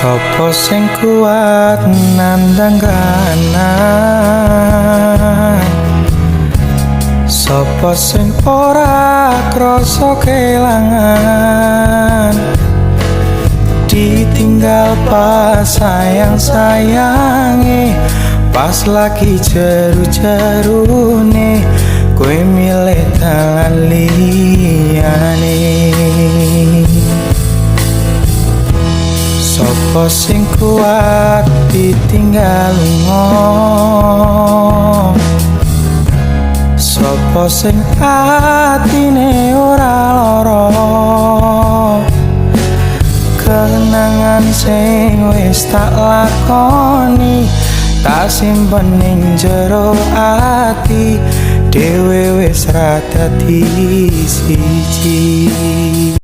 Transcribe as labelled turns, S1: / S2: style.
S1: Sopo sing kuat nandang kahanan, sopo sing ora krasa kelangan, ditinggal pas sayang-sayange, pas lagi jeru-jerune kowe milih dalan liyane. Sopo sing kuat ditinggal lunga, sopo sing atine ora lara, kenangan sing wis tak lakoni tak simpen ning jero ati, dhewe wis ra dadi siji.